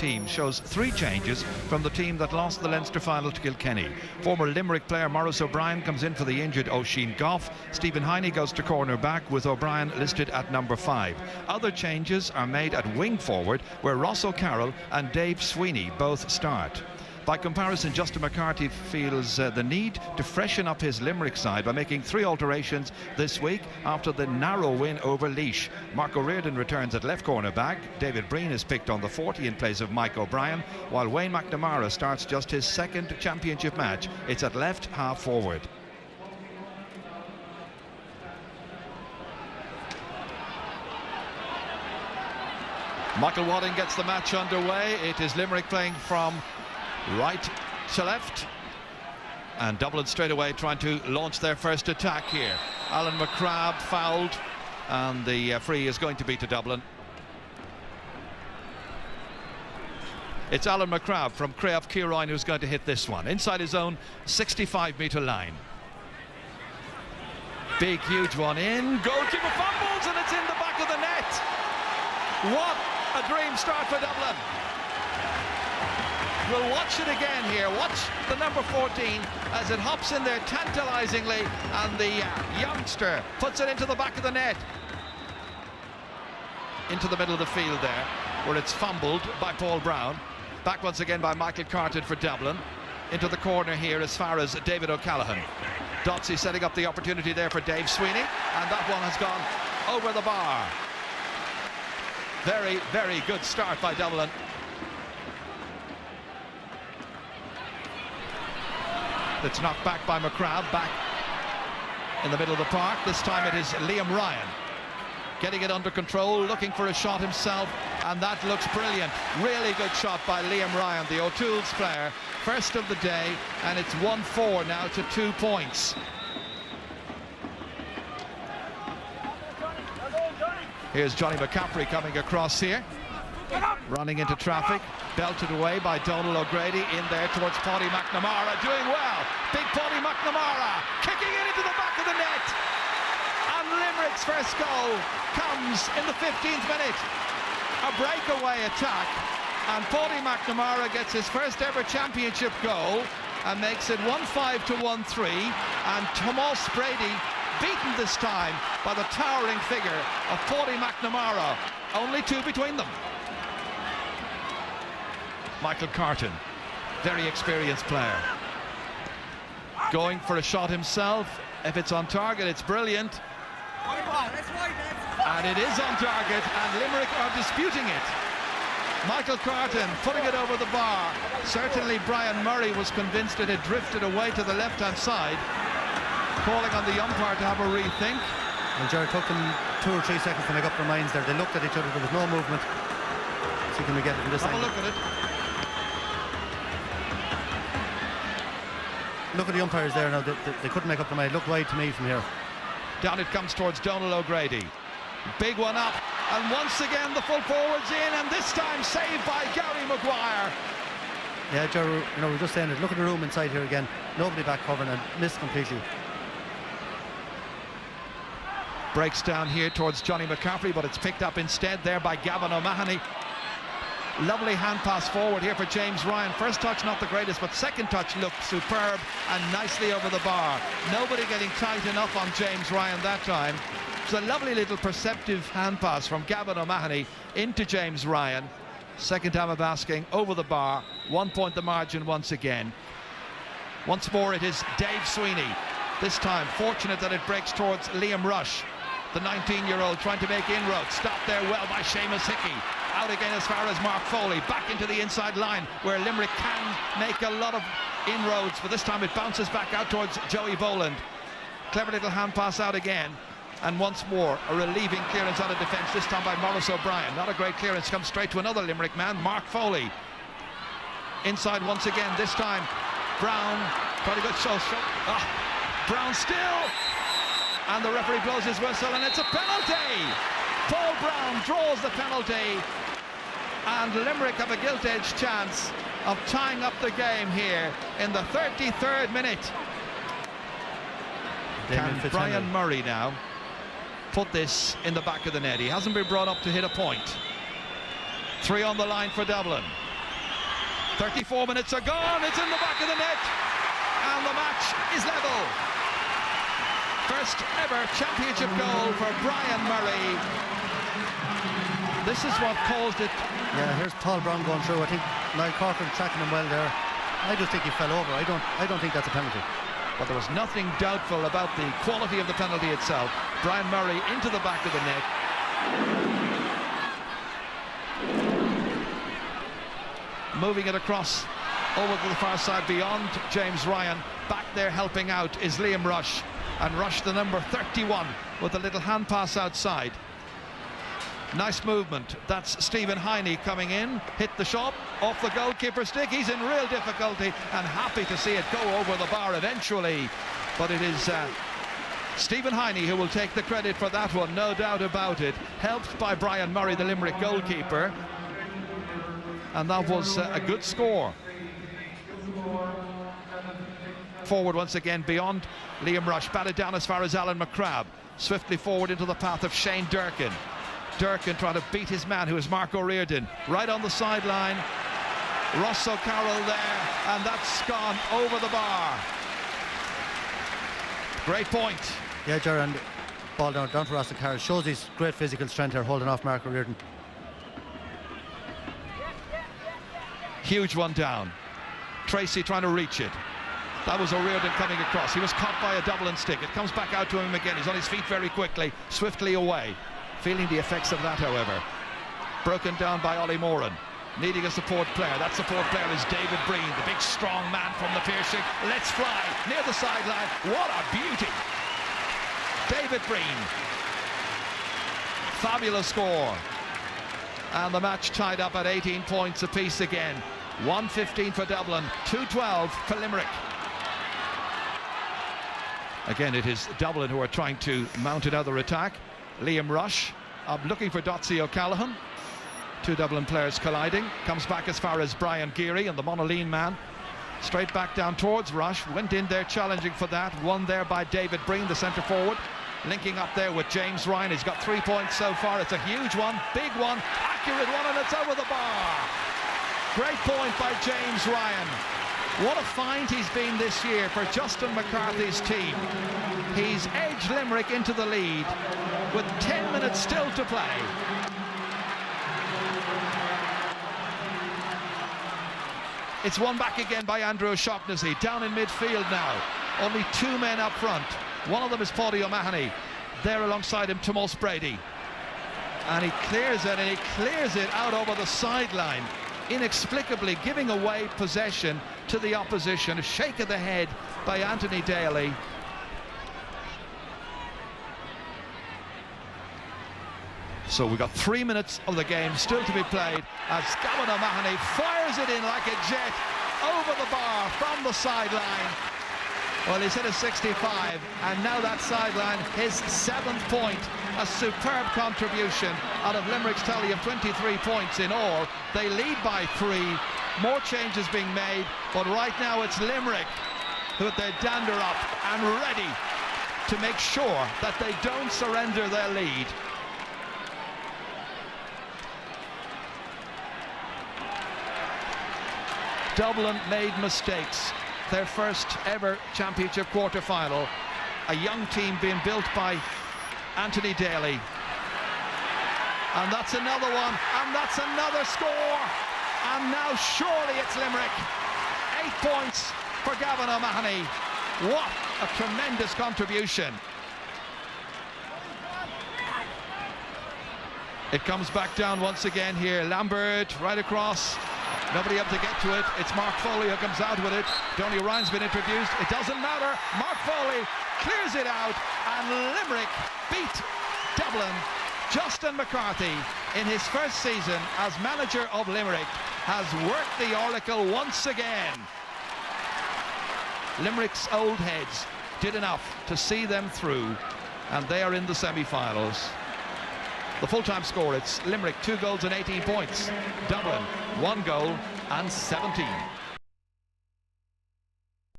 team shows 3 changes from the team that lost the Leinster final to Kilkenny. Former Limerick player Maurice O'Brien comes in for the injured Oisin Goff. Stephen Heine goes to corner back, with O'Brien listed at number 5. Other changes are made at wing forward, where Ross O'Carroll and Dave Sweeney both start. By comparison, Justin McCarthy feels the need to freshen up his Limerick side by making 3 alterations this week after the narrow win over Laois. Mark O'Riordan returns at left corner back. David Breen is picked on the 40 in place of Mike O'Brien, while Wayne McNamara starts just his 2nd championship match. It's at left half forward. Michael Wadding gets the match underway. It is Limerick playing from right to left, and Dublin straight away trying to launch their first attack here. Alan McCrabb fouled, and the free is going to be to Dublin. It's Alan McCrabb from Craobh Ciaráin who's going to hit this one inside his own 65-metre line. Big huge one in, goalkeeper fumbles, and it's in the back of the net. What a dream start for Dublin. We'll watch it again here. Watch the number 14 as it hops in there tantalizingly, and the youngster puts it into the back of the net. Into the middle of the field there, where it's fumbled by Paul Brown. Back once again by Michael Carton for Dublin. Into the corner here as far as David O'Callaghan. Dotsey setting up the opportunity there for Dave Sweeney, and that one has gone over the bar. Very, very good start by Dublin. It's knocked back by McCrabb, back in the middle of the park. This time it is Liam Ryan getting it under control, looking for a shot himself, and that looks brilliant. Really good shot by Liam Ryan, the O'Toole's player, first of the day, and it's 1-4 now to 2 points. Here's Johnny McCaffrey coming across here, running into traffic, belted away by Donal O'Grady, in there towards Paddy McNamara, doing well. Big Paddy McNamara kicking it into the back of the net, and Limerick's first goal comes in the 15th minute. A breakaway attack, and Paddy McNamara gets his first ever championship goal and makes it 1-5 to 1-3, and Tomas Brady beaten this time by the towering figure of Paddy McNamara. Only 2 between them. Michael Carton, very experienced player, going for a shot himself. If it's on target, it's brilliant, and it is on target, and Limerick are disputing it. Michael Carton putting it over the bar. Certainly Brian Murray was convinced it had drifted away to the left-hand side, calling on the umpire to have a rethink. And Jared took them 2 or 3 seconds to make up their minds there. They looked at each other, there was no movement. See, can we get it from this Have angle? a look at it. Look at the umpires there now, they couldn't make up their mind. Look wide to me from here. Down it comes towards Donal O'Grady. Big one up, and once again the full forwards in, and this time saved by Gary Maguire. Yeah, Jerry, you know, we're just saying it. Look at the room inside here again. Nobody back covering, and missed completely. Breaks down here towards Johnny McCaffrey, but it's picked up instead there by Gavin O'Mahony. Lovely hand pass forward here for James Ryan. First touch not the greatest, but second touch looked superb and nicely over the bar. Nobody getting tight enough on James Ryan that time. It's a lovely little perceptive hand pass from Gavin O'Mahony into James Ryan. Second time of asking, over the bar. 1 point the margin once again. Once more it is Dave Sweeney. This time fortunate that it breaks towards Liam Rush, the 19-year-old trying to make inroads. Stopped there well by Seamus Hickey. Out again as far as Mark Foley. Back into the inside line where Limerick can make a lot of inroads, but this time it bounces back out towards Joey Boland. Clever little hand pass out again. And once more a relieving clearance out of defence, this time by Maurice O'Brien. Not a great clearance, comes straight to another Limerick man, Mark Foley. Inside once again, this time Brown trying to go Brown still, and the referee blows his whistle, and it's a penalty. Paul Brown draws the penalty, and Limerick have a gilt-edged chance of tying up the game here in the 33rd minute. Can Brian Murray now put this in the back of the net? He hasn't been brought up to hit a point. 3 on the line for Dublin. 34 minutes are gone. It's in the back of the net, and the match is level. First ever championship goal for Brian Murray. This is what caused it. Yeah, here's Paul Brown going through. I think Niall Corcoran tracking him well there. I just think he fell over. I don't think that's a penalty. But there was nothing doubtful about the quality of the penalty itself. Brian Murray into the back of the net. Moving it across over to the far side beyond James Ryan. Back there helping out is Liam Rush. And Rush, the number 31, with a little hand pass outside. Nice movement. That's Stephen Heine coming in. Hit the shot off the goalkeeper's stick. He's in real difficulty and happy to see it go over the bar eventually. But it is Stephen Heine who will take the credit for that one, no doubt about it. Helped by Brian Murray, the Limerick goalkeeper. And that was a good score. Forward once again beyond Liam Rush. Batted down as far as Alan McCrabb. Swiftly forward into the path of Shane Durkin. Durkin trying to beat his man, who is Mark O'Riordan. Right on the sideline. Ross O'Carroll there, and that's gone over the bar. Great point. Yeah, Gerard, ball down for Ross O'Carroll. Shows his great physical strength here, holding off Mark O'Riordan. Huge one down. Tracy trying to reach it. That was O'Riordan coming across. He was caught by a Dublin stick. It comes back out to him again. He's on his feet very quickly, swiftly away. Feeling the effects of that, however. Broken down by Ollie Moran. Needing a support player. That support player is David Breen, the big strong man from the Piercing. Let's fly near the sideline. What a beauty. David Breen. Fabulous score. And the match tied up at 18 points apiece again. 1:15 for Dublin, 2:12 for Limerick. Again, it is Dublin who are trying to mount another attack. Liam Rush looking for Dotsy O'Callaghan. Two Dublin players colliding. Comes back as far as Brian Geary and the Monoline man. Straight back down towards Rush. Went in there challenging for that. Won there by David Breen, the centre forward. Linking up there with James Ryan. He's got 3 points so far. It's a huge one, big one, accurate one, and it's over the bar. Great point by James Ryan. What a find he's been this year for Justin McCarthy's team. He's edged Limerick into the lead with 10 minutes still to play. It's won back again by Andrew O'Shaughnessy, down in midfield now. Only two men up front. One of them is Paddy O'Mahony. There alongside him, Tomas Brady. And he clears it, and he clears it out over the sideline, inexplicably giving away possession to the opposition. A shake of the head by Anthony Daly. So we've got 3 minutes of the game still to be played as Gavin O'Mahony fires it in like a jet over the bar from the sideline. Well, he's hit a 65, and now that sideline, his 7th point. A superb contribution out of Limerick's tally of 23 points in all. They lead by 3, more changes being made, but right now it's Limerick who have their dander up and ready to make sure that they don't surrender their lead. Dublin made mistakes. Their first ever championship quarter-final. A young team being built by Anthony Daly. And that's another one, and that's another score. And now surely it's Limerick. 8 points for Gavin O'Mahony. What a tremendous contribution. It comes back down once again here. Lambert right across. Nobody able to get to it. It's Mark Foley who comes out with it. Donny Ryan's been introduced. It doesn't matter. Mark Foley clears it out, and Limerick beat Dublin. Justin McCarthy, in his first season as manager of Limerick, has worked the oracle once again. Limerick's old heads did enough to see them through, and they are in the semi-finals. The full-time score, it's Limerick 2 goals and 18 points. Dublin 1 goal and 17.